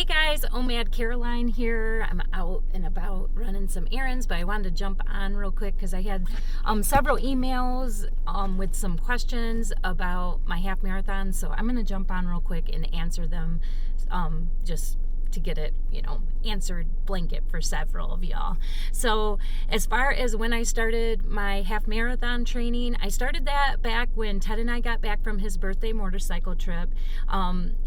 Hey guys, OMAD Caroline here. I'm out and about running some errands, but I wanted to jump on real quick because I had several emails with some questions about my half marathon. So I'm going to jump on real quick and answer them just to get it, answered blanket for several of y'all. So as far as when I started my half marathon training, I started that back when Ted and I got back from his birthday motorcycle trip.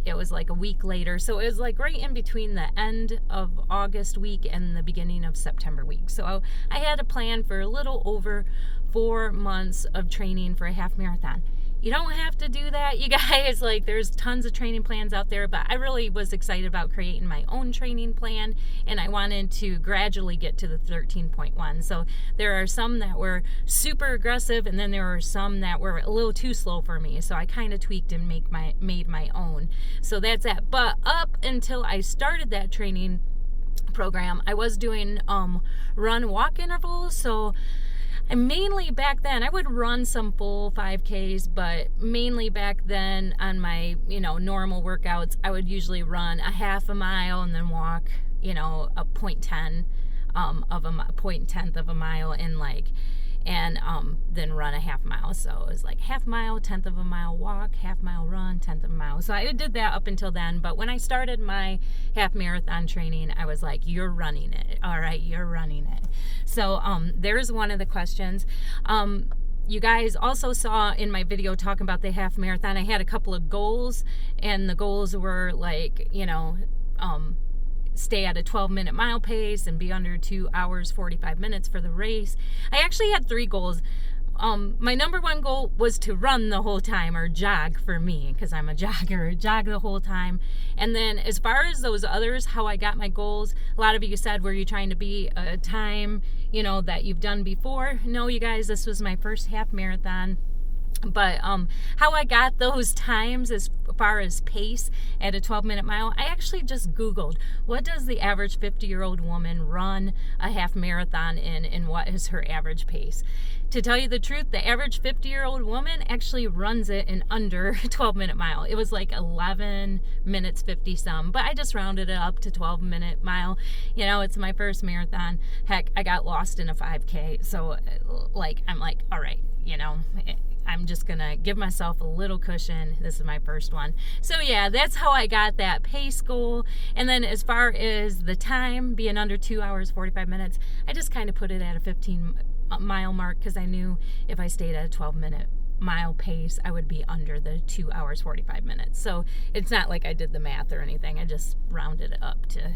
It was like a week later. So it was like right in between the end of August week and the beginning of September week. So I had a plan for a little over 4 months of training for a half marathon. You don't have to do that, you guys. Like, there's tons of training plans out there, but I really was excited about creating my own training plan, and I wanted to gradually get to the 13.1. So there are some that were super aggressive, and then there were some that were a little too slow for me. So I kind of tweaked and made my own. So that's that. But up until I started that training program, I was doing run walk intervals. So and mainly back then, I would run some full 5Ks, but mainly back then on my, normal workouts, I would usually run a half a mile and then walk, a 0.10 of a mile and then run a half mile. So it was like half mile, 1/10 of a mile walk, half mile run, 1/10 of a mile. So I did that up until then. But when I started my half marathon training, I was like, you're running it. All right, you're running it. So there's one of the questions. You guys also saw in my video talking about the half marathon, I had a couple of goals, and the goals were like, stay at a 12-minute mile pace and be under 2 hours 45 minutes for the race. I actually had 3 goals. My number one goal was to run the whole time, or jog for me, because I'm a jogger, jog the whole time. And then as far as those others, how I got my goals, a lot of you said, were you trying to be a time, that you've done before? No, you guys, this was my first half marathon. But how I got those times as far as pace at a 12-minute mile, I actually just Googled, what does the average 50-year-old woman run a half marathon in, and what is her average pace? To tell you the truth, the average 50-year-old woman actually runs it in under 12-minute mile. It was like 11 minutes 50 some, but I just rounded it up to 12-minute mile. It's my first marathon. Heck, I got lost in a 5K. So I'm like, all right, I'm just going to give myself a little cushion. This is my first one. So yeah, that's how I got that pace goal. And then as far as the time being under 2 hours, 45 minutes, I just kind of put it at a 15-mile mark because I knew if I stayed at a 12-minute mile pace, I would be under the 2 hours, 45 minutes. So it's not like I did the math or anything. I just rounded it up to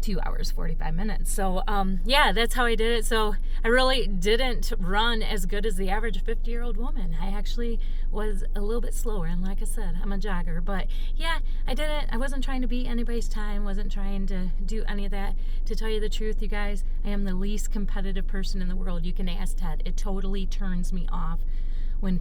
2 hours, 45 minutes. So, yeah, that's how I did it. So I really didn't run as good as the average 50-year-old woman. I actually was a little bit slower. And like I said, I'm a jogger. But yeah, I wasn't trying to beat anybody's time. Wasn't trying to do any of that. To tell you the truth, you guys, I am the least competitive person in the world. You can ask Ted. It totally turns me off when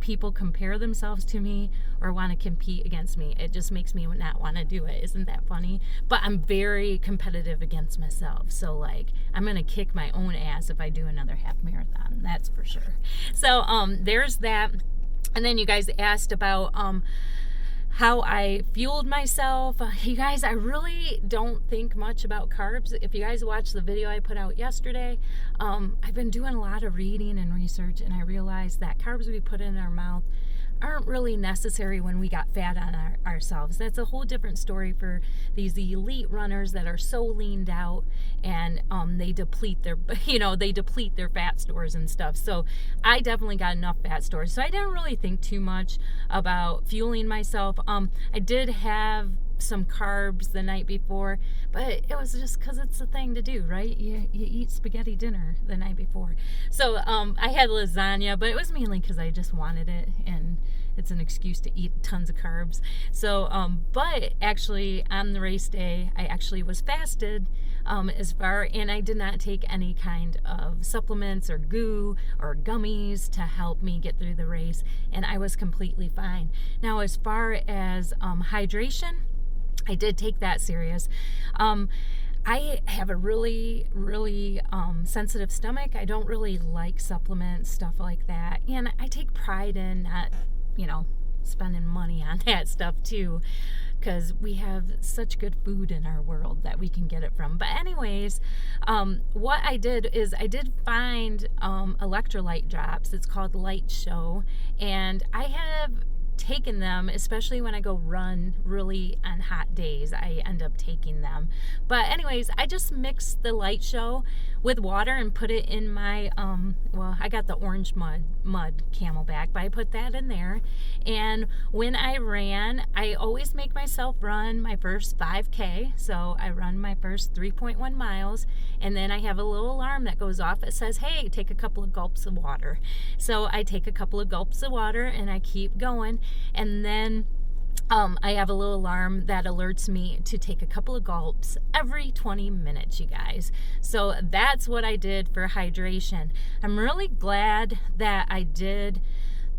people compare themselves to me or want to compete against me. It just makes me not want to do it. Isn't that funny? But I'm very competitive against myself. So I'm going to kick my own ass if I do another half marathon. That's for sure. So there's that. And then you guys asked about how I fueled myself. You guys, I really don't think much about carbs. If you guys watched the video I put out yesterday, I've been doing a lot of reading and research, and I realized that carbs we put in our mouth aren't really necessary when we got fat on ourselves. That's a whole different story for these elite runners that are so leaned out, and they deplete their fat stores and stuff. So I definitely got enough fat stores. So I didn't really think too much about fueling myself. I did have some carbs the night before, but it was just because it's a thing to do, right? You eat spaghetti dinner the night before. So I had lasagna, but it was mainly because I just wanted it, and it's an excuse to eat tons of carbs. So but actually on the race day, I actually was fasted and I did not take any kind of supplements or goo or gummies to help me get through the race, and I was completely fine. Now, as far as hydration, I did take that serious. I have a really, really sensitive stomach. I don't really like supplements, stuff like that. And I take pride in not, spending money on that stuff too, because we have such good food in our world that we can get it from. But anyways, what I did is I did find electrolyte drops. It's called Light Show, and I have taken them, especially when I go run really on hot days. I end up taking them. But anyways, I just mixed the Light Show with water and put it in my well, I got the orange mud Camelback, but I put that in there. And when I ran, I always make myself run my first 5K. So I run my first 3.1 miles, and then I have a little alarm that goes off. It says, hey, take a couple of gulps of water. So I take a couple of gulps of water and I keep going. And then I have a little alarm that alerts me to take a couple of gulps every 20 minutes, you guys. So that's what I did for hydration. I'm really glad that I did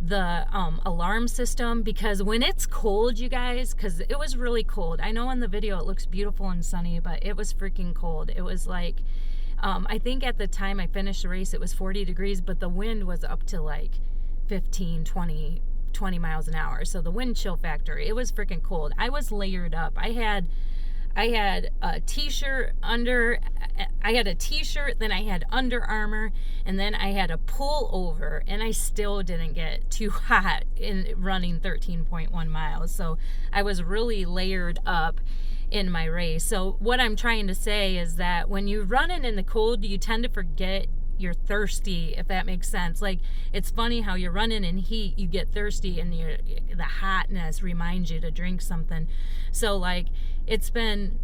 the alarm system, because when it's cold, you guys, because it was really cold. I know in the video it looks beautiful and sunny, but it was freaking cold. It was like, I think at the time I finished the race, it was 40 degrees, but the wind was up to like 15, 20 miles an hour. So the wind chill factor, it was freaking cold. I was layered up. I had a t-shirt under, I had a t-shirt, then I had Under Armour, and then I had a pullover, and I still didn't get too hot in running 13.1 miles. So I was really layered up in my race. So what I'm trying to say is that when you're running in the cold, you tend to forget you're thirsty, if that makes sense. Like, it's funny how you're running in heat, you get thirsty, and the hotness reminds you to drink something. So like, it's been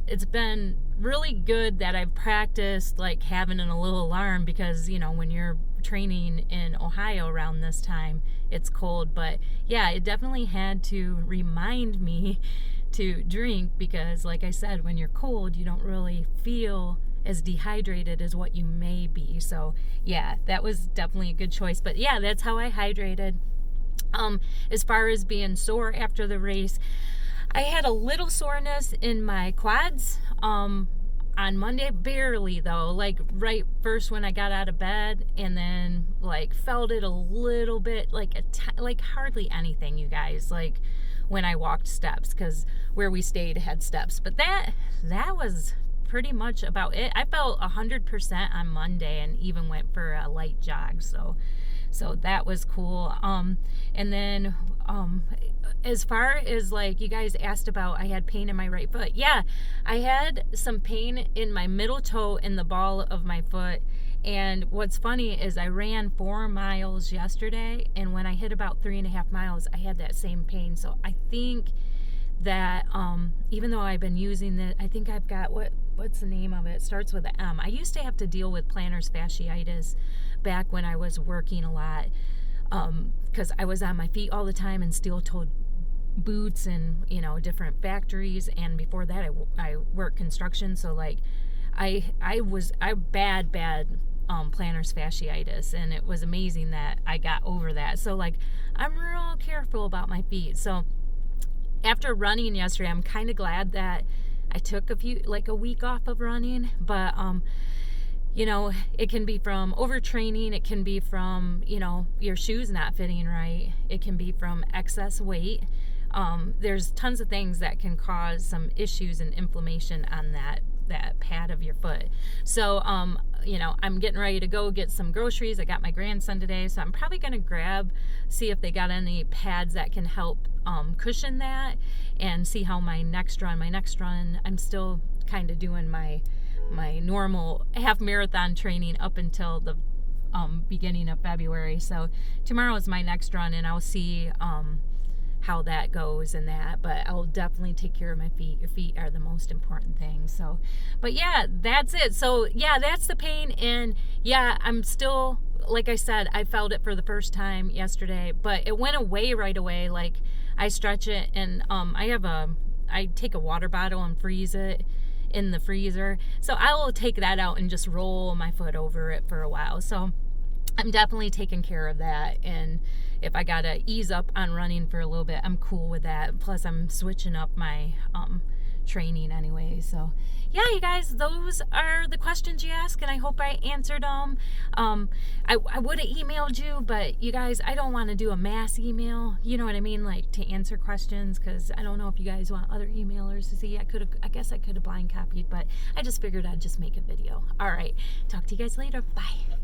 really good that I've practiced like having a little alarm, because you know, when you're training in Ohio around this time, it's cold. But yeah, it definitely had to remind me to drink, because like I said, when you're cold, you don't really feel as dehydrated as what you may be. So yeah, that was definitely a good choice. But yeah, that's how I hydrated. As far as being sore after the race, I had a little soreness in my quads on Monday, barely though, like right first when I got out of bed, and then like felt it a little bit, like like hardly anything, you guys, like when I walked steps, because where we stayed had steps. But that was pretty much about it. I felt 100% on Monday and even went for a light jog. So that was cool. And then as far as like you guys asked about, I had pain in my right foot. Yeah, I had some pain in my middle toe in the ball of my foot. And what's funny is I ran 4 miles yesterday, and when I hit about 3.5 miles, I had that same pain. So I think that even though I've been using it, I think I've got, what's the name of it? It starts with an M. I used to have to deal with plantar fasciitis back when I was working a lot, because I was on my feet all the time in steel-toed boots and, you know, different factories. And before that, I worked construction. So like I bad plantar fasciitis, and it was amazing that I got over that. So like, I'm real careful about my feet. So after running yesterday, I'm kind of glad that I took a week off of running. But you know, it can be from overtraining, it can be from, you know, your shoes not fitting right, it can be from excess weight. There's tons of things that can cause some issues and inflammation on that pad of your foot. So you know, I'm getting ready to go get some groceries. I got my grandson today, so I'm probably going to see if they got any pads that can help cushion that, and see how my next run, I'm still kind of doing my normal half marathon training up until the beginning of February. So tomorrow is my next run, and I'll see how that goes and that, but I'll definitely take care of my feet. Your feet are the most important thing. So, but yeah, that's it. So yeah, that's the pain. And yeah, I'm still, like I said, I felt it for the first time yesterday, but it went away right away. Like, I stretch it, and I take a water bottle and freeze it in the freezer. So I will take that out and just roll my foot over it for a while. So I'm definitely taking care of that. And if I gotta ease up on running for a little bit, I'm cool with that. Plus, I'm switching up my training anyway. So yeah, you guys, those are the questions you asked, and I hope I answered them. I would have emailed you, but you guys, I don't want to do a mass email, you know what I mean, like to answer questions, because I don't know if you guys want other emailers to see. I guess I could have blind copied, but I just figured I'd just make a video. All right, talk to you guys later. Bye.